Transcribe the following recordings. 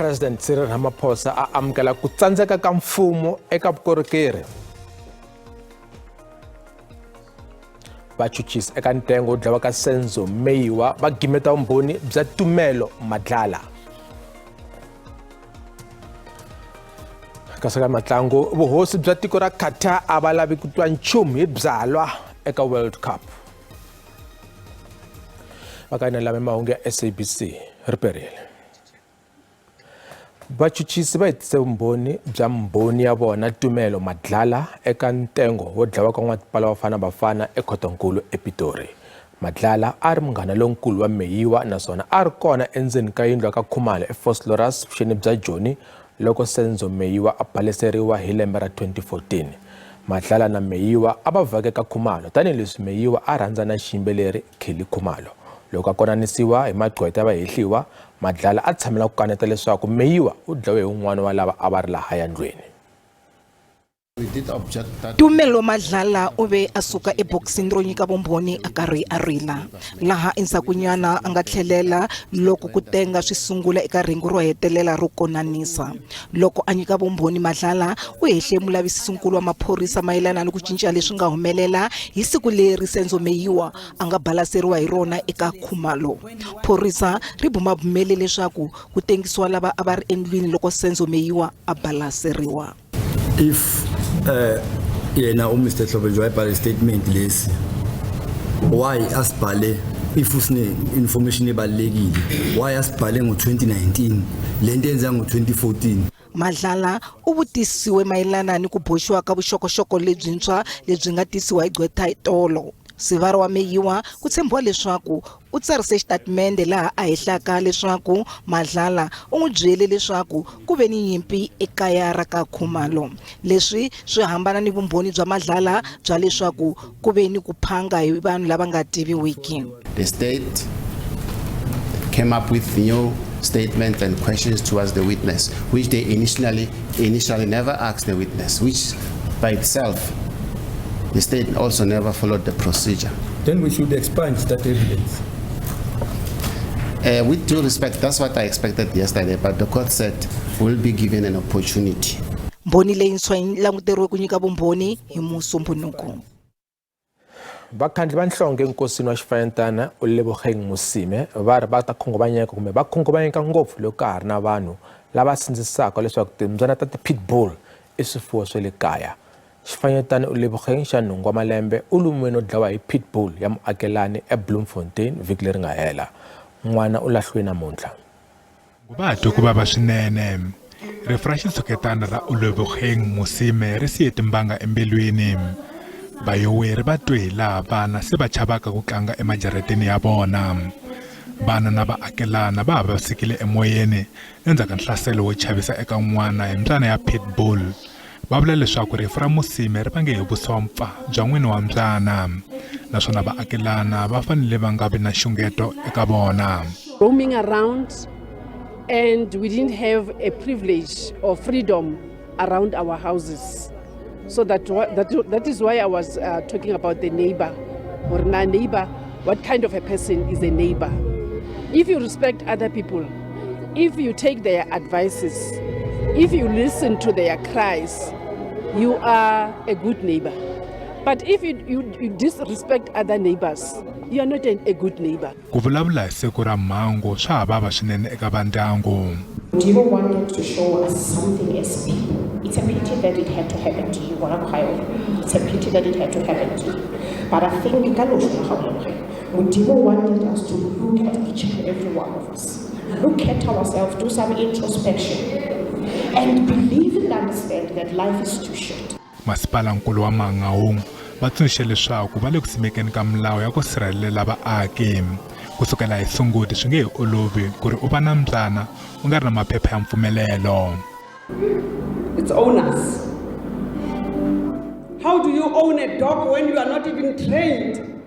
President Cyril Ramaphosa a amukela ku tsandzeka ka mfumo eka vukorhokeri. Vachuchisi eka ntengo wo dlawa ka senzo meyiwa va gimeta vumbhoni bya Tumelo Madlala. Kasi ka matlangu vuhosi bya tiko ra Qatar a va lavi ku twa nchumu hi byalwa eka World Cup. Vakanela mahungu ya SABC riperile. Vachuchisi va hetise vumbhoni bya mbhoni ya vona Tumelo Madlala eka ntengo wo dlawa ka n'watipala wa Vana Bafana ekhotonkulu ePitori. Madlala a ri munghana lonkulu wa meyiwa naswona a ri kona endzeni ka yindlu ka Khumalo eFosloras vuxeni bya Joni loko senzo meyiwa a baleseriwa hi lembe ra 2014. Madlala na meyiwa a va vhake ka Khumalo tanihileswi meyiwa a rhandza na xiyimbeleri Kelly Khumalo. Loko a konanisiwa hi maqhweta ya vahehliwa, Madlala a tshamela ku kaneta leswaku meyiwa u dlawe hi un'wana wa lava a va ri lahaya ndlweni. Tumelo Madlala u ve a suka eboxini ro nyika vumbhoni a karhi a rila laha endzhakunyana a nga tlhelela loko ku tenga swi sungula eka rhengu ro hetelela ro konanisa. Loko a nyika vumbhoni, Madlala u hehle mulavisisinkulu wa maphorisa mayelana ni ku cinca leswi nga humelela hi siku leri senzo meyiwa a nga balaseriwa hi rona eka Khumalo. Phorisa ri bumabumele leswaku ku tengisiwa lava a va ri endliweni loko senzo meyiwa a balaseriwa. If yena Mr. Hlobejwa ibhale statement lesi, why asibhale if usine information ebalekile, why asibhale ngo2019 lento yenza ngo2014? Madlala u vutisiwe mayelana ni ku boxiwa ka vuxokoxoko lebyintshwa lebyi nga tisiwa hi gqweta hi tolo. Sivara wa meyiwa ku tshembiwa leswaku u tsarise xitatimende laha a hehlaka leswaku Madlala u n'wi byele leswaku ku ve ni nyimpi ekaya ra ka Khumalo. Leswi swi hambana ni vumbhoni bya Madlala bya leswaku ku ve ni ku phanga hi vanhu lava nga tiviwiki. The state came up with new statements and questions towards the witness, which they initially never asked the witness, which by itself the state also never followed the procedure. Then we should expunge that evidence. With due respect, that's what I expected yesterday, but the court said we'll be given an opportunity. Mbhoni leyintshwa yi languteriwe ku nyika vumbhoni hi Musumbunuko. Vakhandli va nhlonge enkosini wa Xifanyetana u Lebogang Musime va ri va ta khunguvanyeka kumbe va khunguvanyeka ngopfu loko ka ha ri na vanhu lava sindzisaka leswaku timbyana ta pitbull i swifuwo swa le kaya. Xifanyetana u Lebogang xa nhungu wa malembe u lumiwe no dlawa hi pitbull ya muakelani eBloemfontein vhiki leri nga hela. N'wana u lahliwe namuntlha. Va twa ku vava swinene. Rifu ra xitshuketana ra Lebogang Musime ri siye timbanga embilwini. Vayoweri va twe hi laha vana se va chavaka ku tlanga emajarateni ya vona. Vana na vaakelana va vavisekile emoyeni endzhaku ka nhlaselo wo chavisa eka n'wana hi mbyana ya pitbull. Va vula leswaku rifu ra Musime ri vange hi vusopfa bya n'wini wa mbyana naswona vaakelana va fanele va nga vi na xungeto eka vona. Roaming around, and we didn't have a privilege or freedom around our houses. So that is why I was talking about the neighbor. Or a neighbor, what kind of a person is a neighbor? If you respect other people, if you take their advices, if you listen to their cries, you are a good neighbor. But if you disrespect other neighbors, you are not a good neighbor. Ku vulavula hi siku ra Mahungu swa ha vava swinene eka vandyangu. Tiva wanted to show us something as people. It's a pity that it had to happen to you, it's a pity that it had to happen to you. But I think Tiva wanted us to look at each and every one of us, look at ourselves, do some introspection, and believe and understand that life is too short. Masipala nkulu wa Mahungu va tsundzuxe leswaku va le ku simekeni ka milawu ya ku sirhelela vaaki. Kusukela hi Sunguti swi nge hi olovi ku ri u va na mbyana u nga ri na maphepha ya mpfumelelo. It's owners. How do you own a dog when you are not even trained?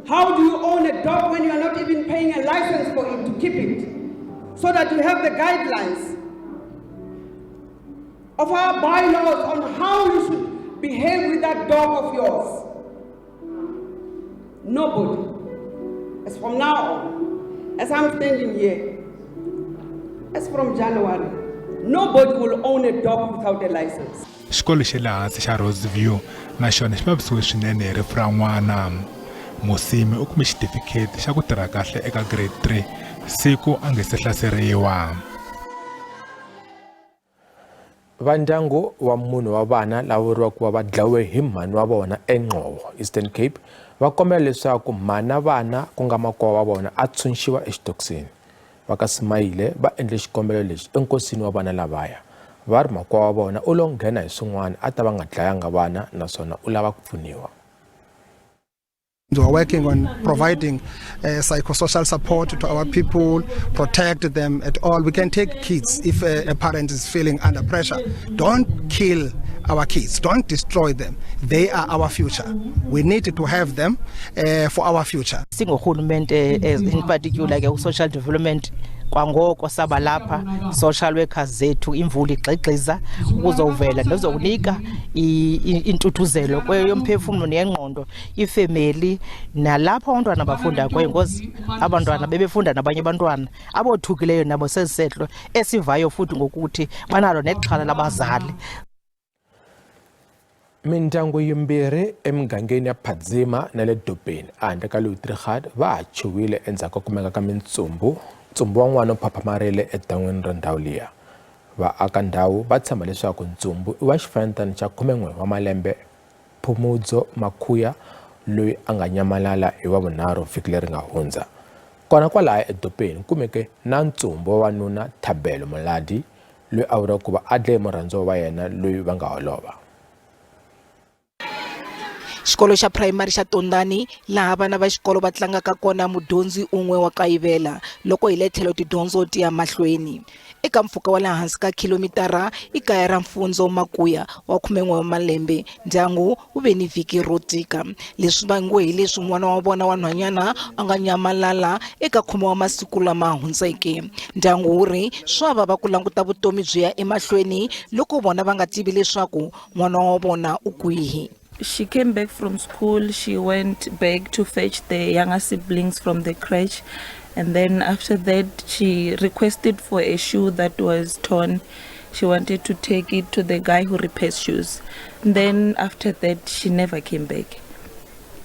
How do you own a dog when you are not even paying a license for it to keep it? So that you have the guidelines of our bylaws on how you should behave with that dog of yours. Nobody. As from now on, as I'm standing here, As from January, nobody will own a dog without a license. xikolo xa le hansi xa Roseview na xona xi vavisiwe swinene hi rifu ra n'wana. Musimi u kume xitifiketi xa ku tirha kahle eka grade 3 siku a nga se hlaseriwa. Vandyangu wa munhu wa vana lava vuriwa ku va va dlawe hi mhani wa vona eNgcobo, Eastern Cape, va kombela leswaku mhani na vana ku nga makwavo wa vona a tshunxiwa exitokisini. Va ka Simayile va endle xikombelo lexi enkosini wa vana lavaya. Va ri makwavo wa vona u lo nghena hi swin'wana a ta va nga dlayanga vana naswona u lava ku pfuniwa. We are working on providing psychosocial support to our people, protect them at all. We can take kids if a parent is feeling under pressure. Don't kill our kids. Don't destroy them. They are our future. We need to have them for our future. Singurhulumente in particular like social development kwangoko sabalapha social workers zethu imvula igxigxiza ukuzovela nozokunika intuthuzelo kweyomphefumulo neyengqondo ifamily nalapha abantwana bafunda kwaye ngozi abantwana bebefunda nabanye abantwana abothukileyo nabo sesisetlo esivayo futhi ngokuthi banalo nexhala labazali. Mindyangu yimbirhi emigangeni ya Phadzima na le Dobeni handle ka Loyi va ha chuwile endzhaku ka kumeka ka ntsumbu wa n'wana phaphamarele edan'wini ra ndhawu liya. Vaaka ndhawu va tshemba leswaku ntsumbu i wa xifanyetana xa 11 wa malembe Phumudzo Makhuya loyi a nga nyamalala hi Wavunharhu vhiki leri nga hundza. Kona kwalaya eDobeni kumeke na ntsumbu wa wanuna Tumelo Madlala loyi a vuriwa ku va a dlaye murhandziwa wa yena loyi va nga holova. Xikolo xa primary xa Tondani laha vana va xikolo va tlangaka kona mudyondzi un'we wa kayivela loko hi le tlhelo tidyondzo ti ya mahlweni. Eka mpfhuka wa le hansi ka kilomitara i kaya ra Mfundzo Makuya wa 11 wa malembe ndyangu u ve ni vhiki ro tika. Leswi vangiwe hi leswi n'wana wa vona wa nhwanyana a nga nyamalala eka 10 wa masiku lama hundzeke. Ndyangu wu ri swa vava ku languta vutomi byi ya emahlweni loko vona va nga tivi leswaku n'wana wa vona u kwihi. She came back from school. She went back to fetch the younger siblings from the crèche. And then after that, she requested for a shoe that was torn. She wanted to take it to the guy who repairs shoes. And then after that, she never came back.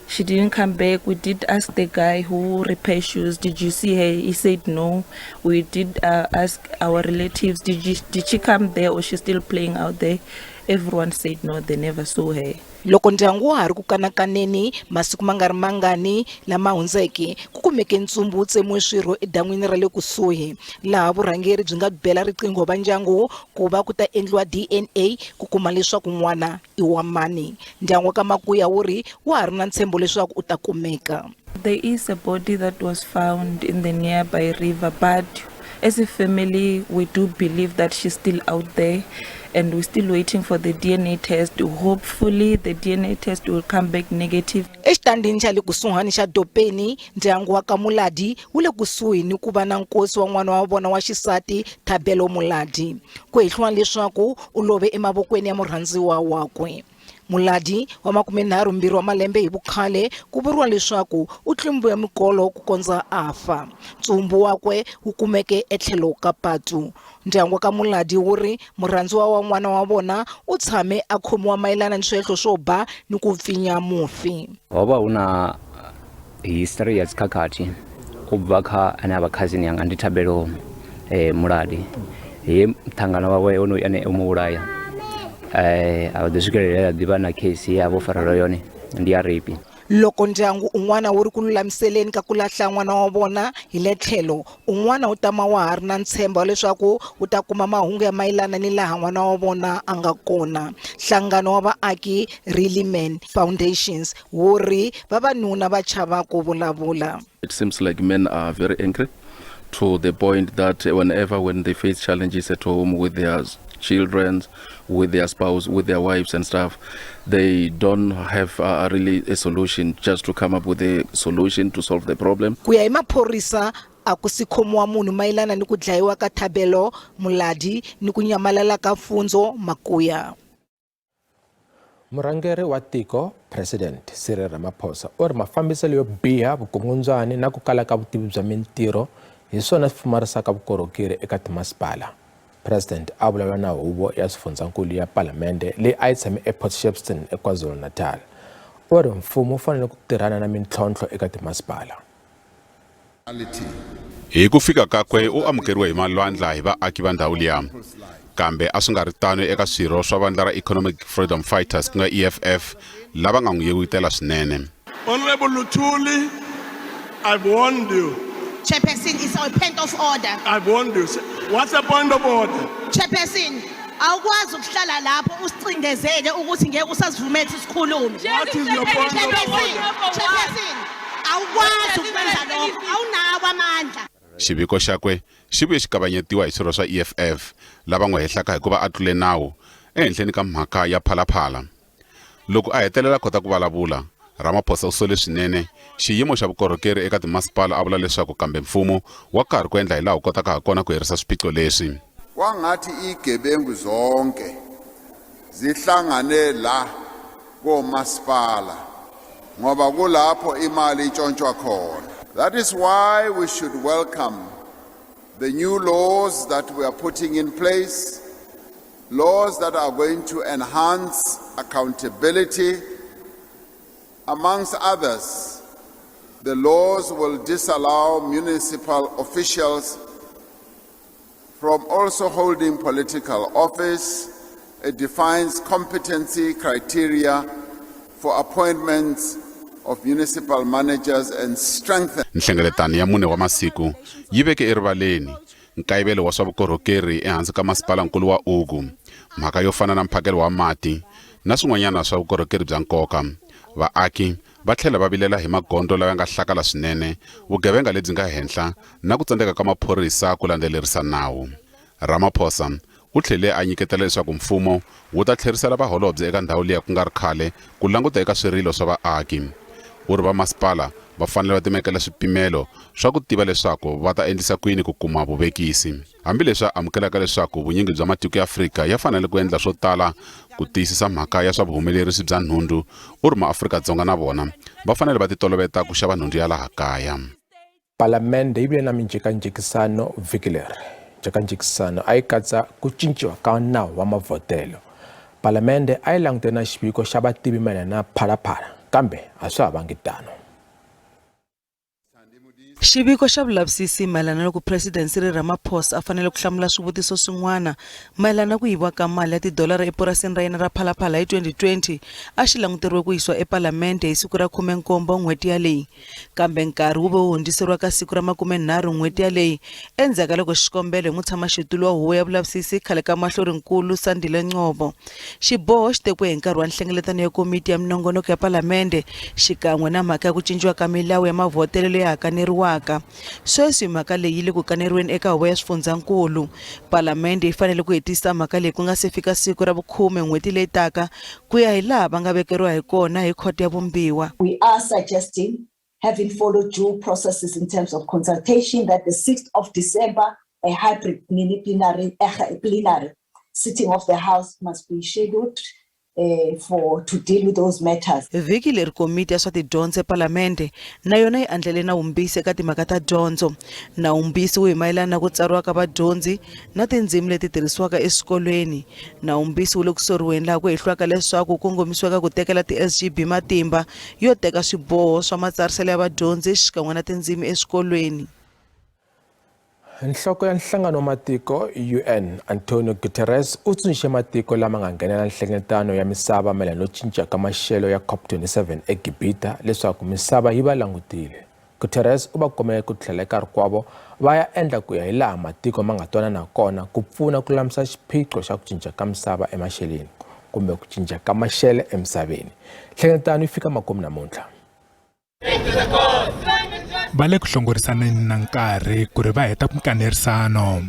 She didn't come back. We did ask the guy who repairs shoes, did you see her? He said no. We did ask our relatives, did she come there or she's still playing out there? Everyone said no, they never saw her. Loko ndyangu wa ha ri ku kanakaneni masiku mangari mangani lama hundzeke ku kumeke ntsumbu wu tsemiwe swirho edan'wini ra le kusuhi laha vurhangeri byi nga bela riqingho va ndyangu ku va ku ta endliwa DNA ku kuma leswaku n'wana i wa mani. Ndyangu ka Makuya wu ri wa ha ri na ntshembo leswaku u ta kumeka. There is a body that was found in the nearby river, but as a family we do believe that she's still out there. And we're still waiting for the DNA test. Hopefully the DNA test will come back negative. Exitandini xa le kusuhani xa Dobeni ndyangu wa ka Muladi wu le kusuhi ni ku va na nkosi wa n'wana wa vona wa xisati Tumelo Madlala ku hehliwa leswaku u love emavokweni ya murhandziwa wakwe. Muladi wa 32 wa malembe hi vukhale ku vuriwa leswaku u tlimbiwe mikolo ku kondza afa. Ntsumbu wakwe wu kumeke etlhelo ka patu. Ndyangu ka Muladi wu ri murhandziwa wa n'wana wa vona u tshame a khomiwa mayelana ni swihehlo swo ba ni ku pfinya mufi. Waba una history ya tsikhakhati ku bva kha ana abakhazini yanga ndi Tumelo Muladi he mthangana wawe ono ane umulaya abadushikelera diba na case ya vo faralo yone ndi ya rape. Loko ndyangu un'wana wu ri ku lulamiseleni ka ku lahla n'wana wa vona hi le tlhelo un'wana u tama wa ha ri na ntshembo leswaku u ta kuma mahungu ya mayelana ni laha n'wana wa vona a nga kona. Nhlangano wa vaaki Really Men Foundations wu ri vavanuna va chava ku vulavula. It seems like men are very angry to the point that when they face challenges at home with their children, with their spouse, with their wives and stuff, they don't have really a solution, just to come up with a solution to solve the problem. Ku ya hi maphorisa a ku si khomiwa munhu mayelana ni ku dlayiwa ka Tumelo Madlala ni ku nyamalala ka Mfundzo Makuya. Murhangeri wa tiko President Cyril Ramaphosa u ri mafambiselo yo biha vukungundzwani na ku kala ka vutivi bya mintirho hi swona swi pfumarisaka vukorhokeri eka timasipala. President a vulavula na huvo ya swifundzankulu ya palamende leyi a yi tshame ePort Shepstone eKwaZulu-Natal. U ri mfumo wu fanele ku tirhana na mintlhontlho eka timasipala. Hi ku fika kakwe u amukeriwe hi malwandla hi vaaki va ndhawu liya, kambe a swi nga ri tano eka swirho swa vandla ra Economic Freedom Fighters ku nga EFF lava nga n'wi yevutela swinene. Honorable Luthuli, I've warned you. Chairperson, it's a point of order. I've warned you. What's the point of order? Chairperson, awukwazi ukuhlala lapho usicindezele ukuthi ngeke usasivumele isikhulume. What is your point of order? Chairperson, awukwazi ukwenza lokho. Awunawo amandla. Xiviko xakwe xi vuye xi kavanyetiwa hi swirho swa EFF lava n'wi hehlaka hikuva a tlule nawu ehenhleni ka mhaka ya Phalaphala. Loko a hetelela kota ku vulavula, Ramaphosa u sole swinene xiyimo xa vukorhokeri eka timasipala a vula leswaku kambe mfumo wa karhi ku endla hi laha u kotaka hakona ku herisa swiphiqo leswi. Kwangathi igebengu zonke zihlangane la komasipala ngoba kulapho imali intshontshwa khona. That is why we should welcome the new laws that we are putting in place, laws that are going to enhance accountability. Amongst others, the laws will disallow municipal officials from also holding political office. It defines competency criteria for appointments of municipal managers and strengthen. Nhlengeletano ya mune wa masiku yi veke erivaleni nkayivelo wa swa vukorhokeri ehansi ka masipala nkulu wa Ugu, mhaka yo fana na mphakelo wa mati na swin'wanyana swa vukorhokeri bya nkoka. Vaaki va tlhela va vilela hi magondo lawa nga hlakala swinene, vugevenga lebyi nga henhla na ku tsandzeka ka maphorisa ku landzelerisa nawu. Ramaphosa u tlhele a nyiketela leswaku mfumo wu ta tlherisela vaholobye eka ndhawu liya ku nga ri khale ku languta eka swirilo swa vaaki. U ri va masipala va fanele va timekela swipimelo swa ku tiva leswaku va ta endlisa kwini ku kuma vuvekisi. Hambileswi a amukelaka leswaku vunyingi bya matiko ya Afrika ya fanele ku endla swo tala ku tiyisisa mhaka ya swa vuhumelerisi bya nhundzu, u ri maAfrika-Dzonga na vona va fanele va titoloveta ku xava nhundzu ya laha kaya. Palamende yi vile na minjhekanjhekisano vhiki leri. Njhekanjhekisano a yi katsa ku cinciwa ka nawu wa mavhotelo. Palamende a yi langutene na xiviko xa vativi mayelana na Phalaphala, kambe a swi havangi tano. Xiviko xa vulavisisi mayelana na ku President Cyril Ramaphosa a fanele ku hlamula swivutiso swin'wana mayelana na ku yiviwa ka mali ya $1 epurasini ra yena ra Phalaphala hi 2020 a xi languteriwe ku yisiwa ePalamende hi siku ra 17 n'hweti ya leyi, kambe nkarhi wu ve wu hundziseriwa ka siku ra 30 n'hweti ya leyi endzhaku ka loko xikombelo hi mutshamaxitulu wa huvo ya vulavisisi khale ka mahlorinkulu Sandile Ngcobo. Xiboho xi tekiwe hi nkarhi wa nhlengeletano ya komiti ya minongonoko ya Palamende xikan'we na mhaka ya ku cinciwa ka milawu ya mavhotelo leyi hakaneriwa. Sweswi mhaka leyi le ku kaneriweni eka huvo ya swifundzankulu. Palamende yi fanele ku hetisa mhaka leyi ku nga se fika siku ra 10 n'hweti leyi taka ku ya hi laha va nga vekeriwa hi kona hi khoto ya vumbiwa. We are suggesting, having followed due processes in terms of consultation, that the 6th of December, a hybrid mini plenary sitting of the House must be scheduled to deal with those matters. Vhiki leri komiti ya swa tidyondzo ePalamende na yona yi andlele na wumbisi eka timhaka ta dyondzo. Na wumbisi wu hi mayelana na ku tsariwa ka vadyondzi na tindzimi leti tirhisiwaka eswikolweni. Na wumbisi wu le ku soriweni laha ku hehliwaka leswaku ku kongomisiwaka ku tekela ti-SGB matimba yo teka swiboho swa matsariselo ya vadyondzi xikan'we na tindzimi eswikolweni. Nhloko ya nhlangano wa matiko UN Antonio Guterres u tsundzuxe matiko lama nga nghenela nhlengeletano ya misava mayelana no cinca ka maxelo ya COP27 eGibita leswaku misava yi va langutile. Guterres u va kombela ku tlhela eka rikwavo va ya endla ku ya hi laha matiko ma nga twanana kona ku pfuna ku lulamisa xiphiqo xa ku cinca ka misava emaxeleni kumbe ku cinca ka maxelo emisaveni. Nhlengeletano yi fika makumu namuntlha. Va le ku hlongorisaneni na nkarhi ku ri va heta mikanerisano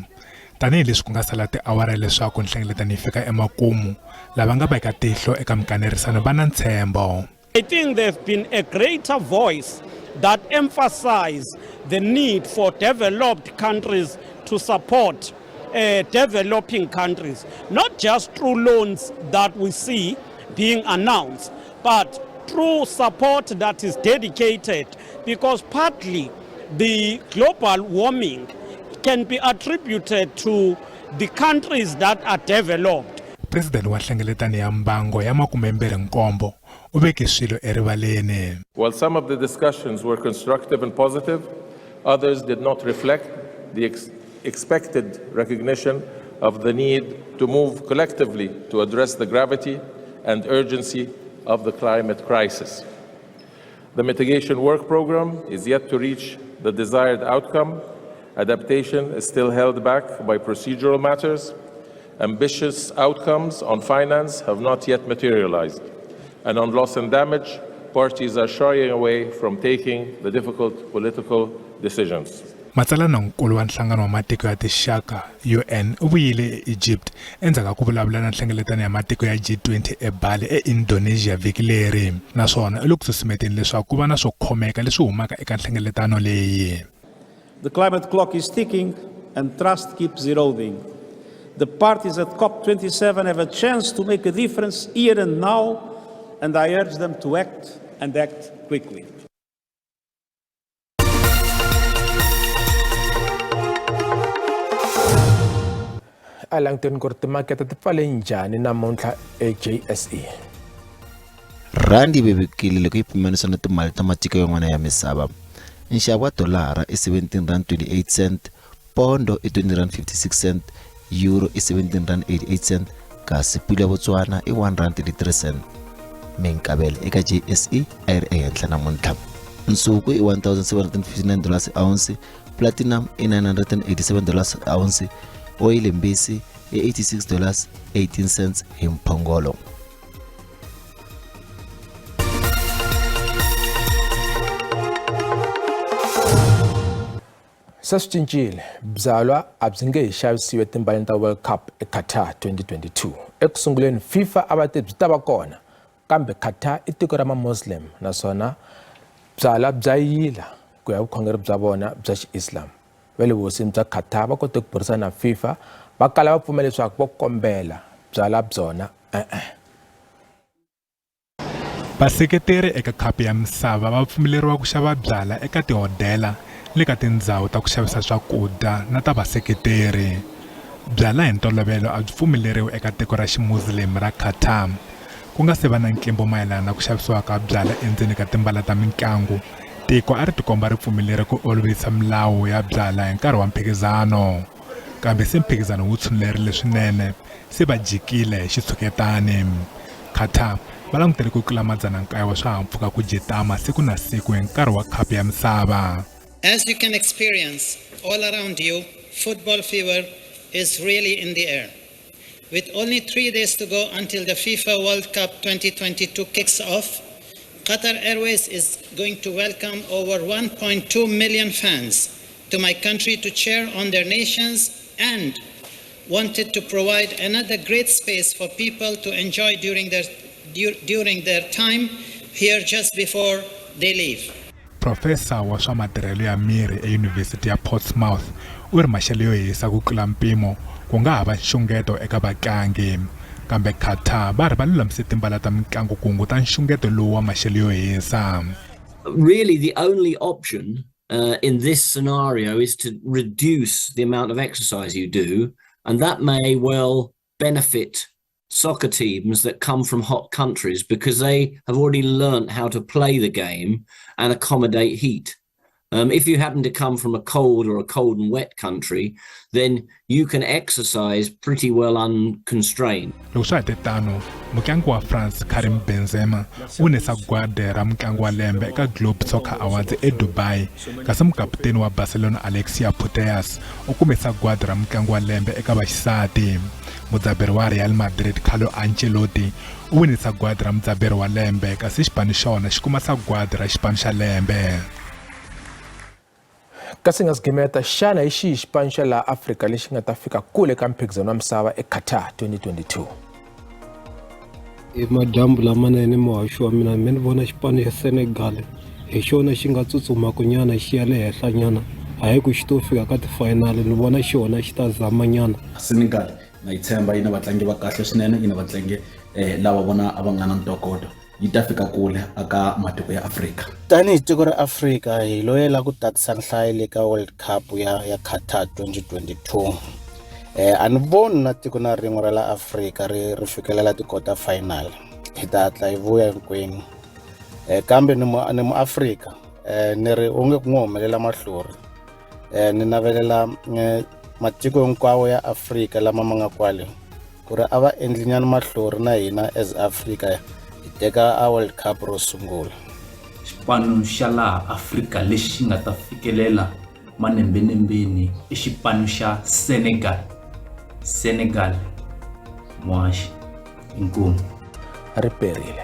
tanihileswi ku nga sala tiawara leswaku nhlengeletano yi fika emakumu lava nga veka tihlo eka mikanerisano va na ntshembo. I think there's been a greater voice that emphasize the need for developed countries to support developing countries, not just through loans that we see being announced, but through support that is dedicated, because partly the global warming can be attributed to the countries that are developed. President wa Nhlengeletano ya mbango ya 27 u veke swilo erivaleni. While some of the discussions were constructive and positive, others did not reflect the expected recognition of the need to move collectively to address the gravity and urgency of the climate crisis. The mitigation work program is yet to reach the desired outcome. Adaptation is still held back by procedural matters. Ambitious outcomes on finance have not yet materialized. And on loss and damage, parties are shying away from taking the difficult political decisions. Matsalana nkulu wa nhlangano wa matiko ya tixaka UN u vuyile eEgypt endzhaku ka ku vulavula na nhlengeletano ya matiko ya G20 eBali eIndonesia vhiki leri, naswona u le ku susumeteni leswaku ku va na swo khomeka leswi humaka eka nhlengeletano leyi. The climate clock is ticking and trust keeps eroding. The parties at COP27 have a chance to make a difference here and now, and I urge them to act and act quickly. Alangton kortimaketa tipfale njhani namuntlha eJSE. Randi bebekile loko yi pimanisiwa na timali ta matiko yan'wana ya misava. Nxavo wa dolara i 17.28, pondo i 20.56, euro i 17.88, kasi pula ya Botswana i 1.33. Minkabelo eka JSE a yi ri ehenhla namuntlha. Nsuku i $1,759 a ounce, platinum i $987 a ounce, oil mbisi i $86.18 hi mphongolo. Sascincile byalwa a byi nge xavisiwe timbaleni ta World Cup eQatar 2022. Ekusunguleni FIFA a va te byi ta va kona, kambe Qatar i tiko ra ma-Muslim naswona byalwa bya yila ku ya vukhongeri bya vona bya Xi-Islam. Va le vuhosini bya Qatar va kote ku burisana na FIFA va kala va pfumela leswaku vo kombela byalwa byona Vaseketeri eka khapu ya misava va pfumeleriwa ku xava byalwa eka tihodela le ka tindhawu ta ku xavisa swakudya na ta vaseketeri. Byalwa hi ntolovelo a byi pfumeleriwi eka tiko ra ximuslim ra Qatar. Ku nga se va na nkimbo mayelana na ku xavisiwa ka byalwa endzeni ka timbala ta mitlangu, tiko a ri tikomba ri pfumelere ku olovisa milawu ya byalwa hi nkarhi wa mphikizano. Kambe se mphikizano wu tshunerile swinene, se va jikile hi xitshuketani. Qatar va langutele ku tlula 900 wa swihahampfhuka ku jetama siku na siku hi nkarhi wa khapu ya misava. As you can experience all around you, football fever is really in the air. With only 3 days to go until the FIFA World Cup 2022 kicks off, Qatar Airways is going to welcome over 1.2 million fans to my country to cheer on their nations and wanted to provide another great space for people to enjoy during their time here just before they leave. Profesa wa swa matirhelo ya miri eYunivhesiti ya Portsmouth u ri maxelo yo hisa ku tlula mpimo ku nga hava nxungeto eka vatlangi, kambe Qatar va ri va lulamise timbala ta mitlangu ku hunguta nxungeto lowu wa maxelo yo hisa. Really the only option in this scenario is to reduce the amount of exercise you do, and that may well benefit soccer teams that come from hot countries because they have already learnt how to play the game and accommodate heat. If you happen to come from a cold and wet country, then you can exercise pretty well unconstrained. Loko swi hete tano, mutlangi wa France Karim Benzema u ne sagwadi ra mutlangi wa lembe eka Globe Soccer Awards eDubai, kasi mukapiteni wa Barcelona Alexia Putellas u kume sagwadi ra mutlangi wa lembe eka vaxisati. Mudzaberi wa Real Madrid Carlo Ancelotti u wine sagwadi ra mudzaberi wa lembe, kasi xipano xa wona xi kuma sagwadi ra xipano xa lembe. Kasi nga gimeta xana hi xihi xipano xa laha Afrika lexi nga ta fika kule ka mphikizano wa misava eQatar 2022? Madyambu lamanene muhaxi wa mina ni vona xipano xa Senegal hi xona xi nga tsutsumaka nyana xi ya le henhla nyana, hayi ku xi to fika ka tifinali. Ni vona xona xi ta zama nyana. Senegal na yi tshemba yi na vatlangi va kahle swinene, yi na vatlangi lava vona a va nga na ntokoto. yi ta fika kule aka matiko ya Afrika. Tanihi tiko ra Afrika hi loyela ku tatisa nhlayo le ka World Cup ya Qatar 2022. A ni voni na tiko na rin'we ra la Afrika ri fikelela ti-quarter final. Hi ta hatla hi vuya hinkwenu. Kambe ni mu Afrika ni ri onge ku ngo humelela mahlori. Ni navelela matiko hinkwawo ya Afrika lama ma nga kwale ku ri a va endli nyana mahlori na hina as Africa hi teka a World Cup ro sungula. Xipano xa laha Afrika lexi nga ta fikelela manembenembeni i xipano xa Senegal. Mwashi inkomu riperile